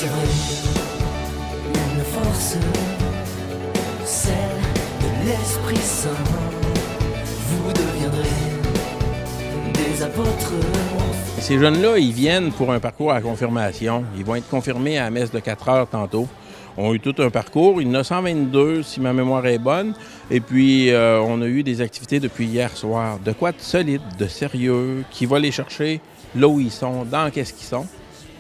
une force, celle de l'Esprit Saint. Vous deviendrez des apôtres. Ces jeunes-là, ils viennent pour un parcours à confirmation. Ils vont être confirmés à la messe de 4 heures tantôt. On a eu tout un parcours. Il y en a 122, si ma mémoire est bonne. Et puis, on a eu des activités depuis hier soir. De quoi de solide, de sérieux, qui va les chercher là où ils sont, dans qu'est-ce qu'ils sont.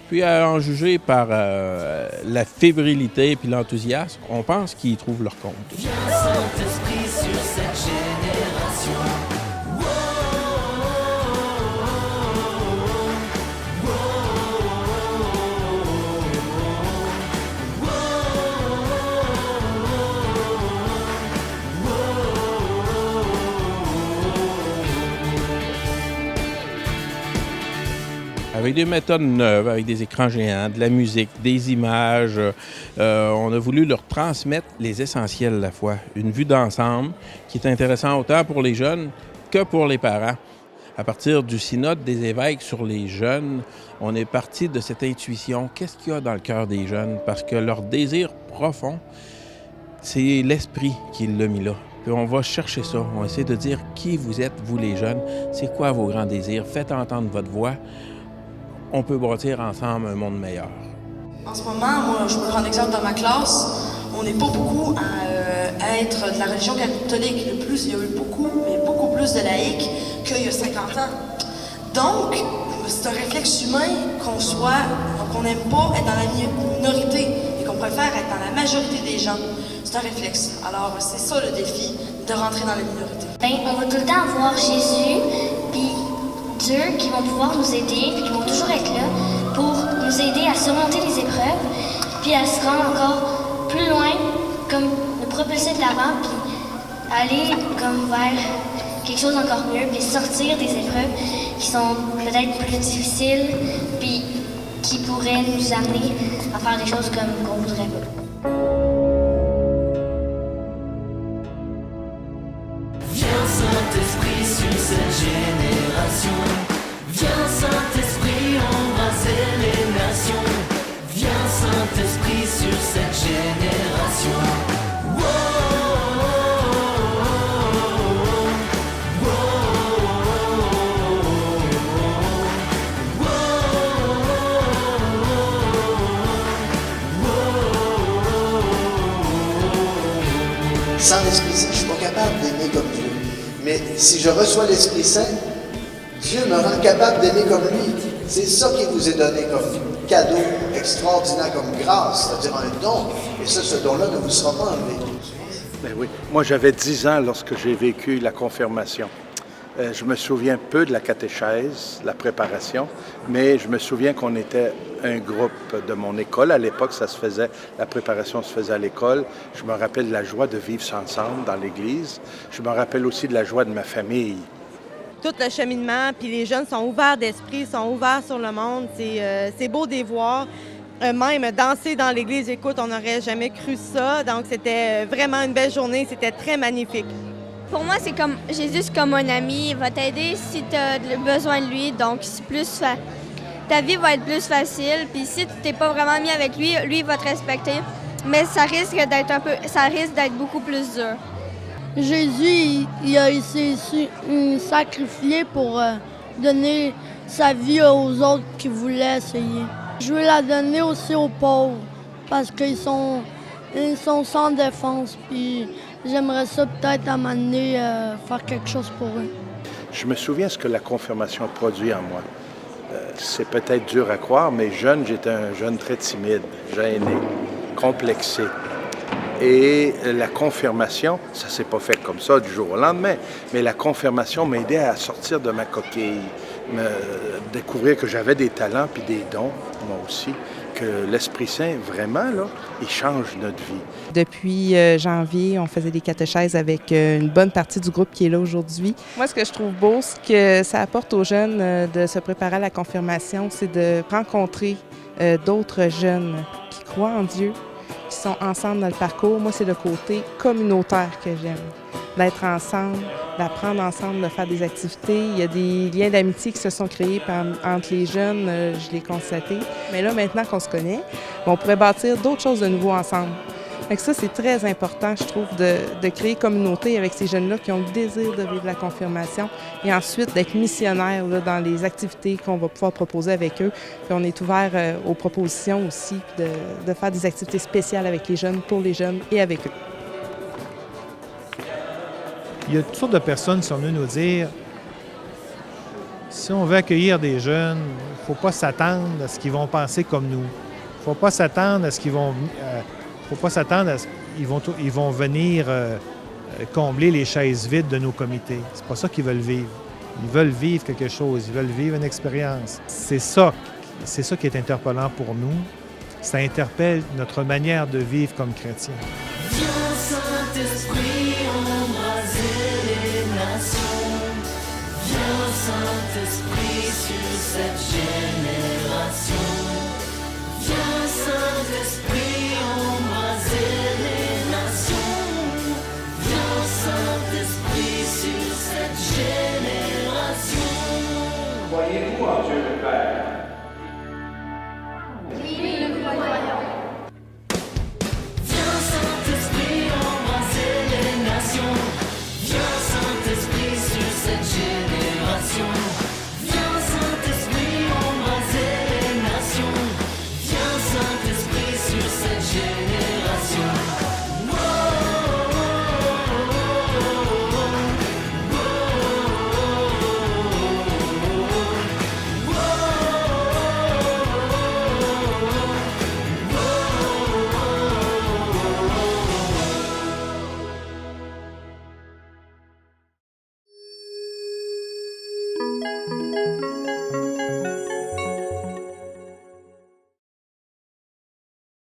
Puis, à en juger par la fébrilité puis l'enthousiasme, on pense qu'ils trouvent leur compte. Viens Saint-Esprit sur cette génération. Avec des méthodes neuves, avec des écrans géants, de la musique, des images, on a voulu leur transmettre les essentiels de la foi. Une vue d'ensemble qui est intéressante autant pour les jeunes que pour les parents. À partir du synode des évêques sur les jeunes, on est parti de cette intuition. Qu'est-ce qu'il y a dans le cœur des jeunes? Parce que leur désir profond, c'est l'Esprit qui l'a mis là. Puis on va chercher ça. On va essayer de dire qui vous êtes, vous les jeunes. C'est quoi vos grands désirs? Faites entendre votre voix. On peut bâtir ensemble un monde meilleur. En ce moment, moi, je peux prendre l'exemple dans ma classe. On n'est pas beaucoup à être de la religion catholique. Il y a eu beaucoup plus de laïcs qu'il y a 50 ans. Donc, c'est un réflexe humain qu'on n'aime pas être dans la minorité et qu'on préfère être dans la majorité des gens. C'est un réflexe. Alors, c'est ça le défi, de rentrer dans la minorité. On va tout le temps avoir Jésus, puis Dieu qui vont pouvoir nous aider, puis qui vont toujours être là pour nous aider à surmonter les épreuves, puis à se rendre encore plus loin, comme nous propulser de l'avant, puis aller comme vers quelque chose d'encore mieux, puis sortir des épreuves qui sont peut-être plus difficiles, puis qui pourraient nous amener à faire des choses comme qu'on voudrait pas. Viens Saint-Esprit sur cette génération. Viens Saint-Esprit embrasser les nations. Viens Saint-Esprit sur cette génération. Sans l'Esprit Saint, je ne suis pas capable d'aimer comme Dieu. Mais si je reçois l'Esprit Saint, Dieu me rend capable d'aimer comme lui. C'est ça qui vous est donné comme cadeau extraordinaire, comme grâce, c'est-à-dire un don. Et ça, ce don-là ne vous sera pas enlevé. Ben oui. Moi, j'avais 10 ans lorsque j'ai vécu la confirmation. Je me souviens peu de la catéchèse, la préparation, mais je me souviens qu'on était un groupe de mon école. À l'époque, la préparation se faisait à l'école. Je me rappelle de la joie de vivre ensemble dans l'église. Je me rappelle aussi de la joie de ma famille. Tout le cheminement, puis les jeunes sont ouverts d'esprit, sont ouverts sur le monde. C'est beau de les voir. Même danser dans l'église, écoute, on n'aurait jamais cru ça. Donc, c'était vraiment une belle journée. C'était très magnifique. Pour moi, c'est comme Jésus, c'est comme un ami. Il va t'aider si tu as besoin de lui. Donc, ta vie va être plus facile. Puis si tu n'es pas vraiment mis avec lui, lui, il va te respecter. Mais ça risque d'être beaucoup plus dur. Jésus, il s'est sacrifié pour donner sa vie aux autres qui voulaient essayer. Je veux la donner aussi aux pauvres parce qu'ils sont sans défense. Puis j'aimerais ça peut-être à m'amener faire quelque chose pour eux. Je me souviens ce que la confirmation produit en moi. C'est peut-être dur à croire, mais jeune, j'étais un jeune très timide, gêné, complexé. Et la confirmation, ça ne s'est pas fait comme ça du jour au lendemain, mais la confirmation m'aidait à sortir de ma coquille, me découvrir que j'avais des talents puis des dons, moi aussi, que l'Esprit Saint, vraiment, là, il change notre vie. Depuis janvier, on faisait des catéchèses avec une bonne partie du groupe qui est là aujourd'hui. Moi, ce que je trouve beau, ce que ça apporte aux jeunes de se préparer à la confirmation, c'est de rencontrer d'autres jeunes qui croient en Dieu, qui sont ensemble dans le parcours. Moi, c'est le côté communautaire que j'aime. d'être ensemble, d'apprendre ensemble, de faire des activités. Il y a des liens d'amitié qui se sont créés entre les jeunes, je l'ai constaté. Mais là, maintenant qu'on se connaît, on pourrait bâtir d'autres choses de nouveau ensemble. Fait que ça, c'est très important, je trouve, de créer communauté avec ces jeunes-là qui ont le désir de vivre la confirmation et ensuite d'être missionnaires là, dans les activités qu'on va pouvoir proposer avec eux. Puis on est ouvert aux propositions aussi, de faire des activités spéciales avec les jeunes, pour les jeunes et avec eux. Il y a toutes sortes de personnes qui sont venues nous dire si on veut accueillir des jeunes, il ne faut pas s'attendre à ce qu'ils vont penser comme nous. Il ne faut pas s'attendre à ce qu'ils vont... faut pas s'attendre à ce qu'ils vont venir combler les chaises vides de nos comités. C'est pas ça qu'ils veulent vivre. Ils veulent vivre quelque chose, ils veulent vivre une expérience. C'est ça qui est interpellant pour nous. Ça interpelle notre manière de vivre comme chrétiens. Viens Saint-Esprit embraser les nations. Viens Saint-Esprit sur cette génération. Viens Saint-Esprit embraser les nations. Viens Saint-Esprit sur cette génération. Croyez-vous en Dieu?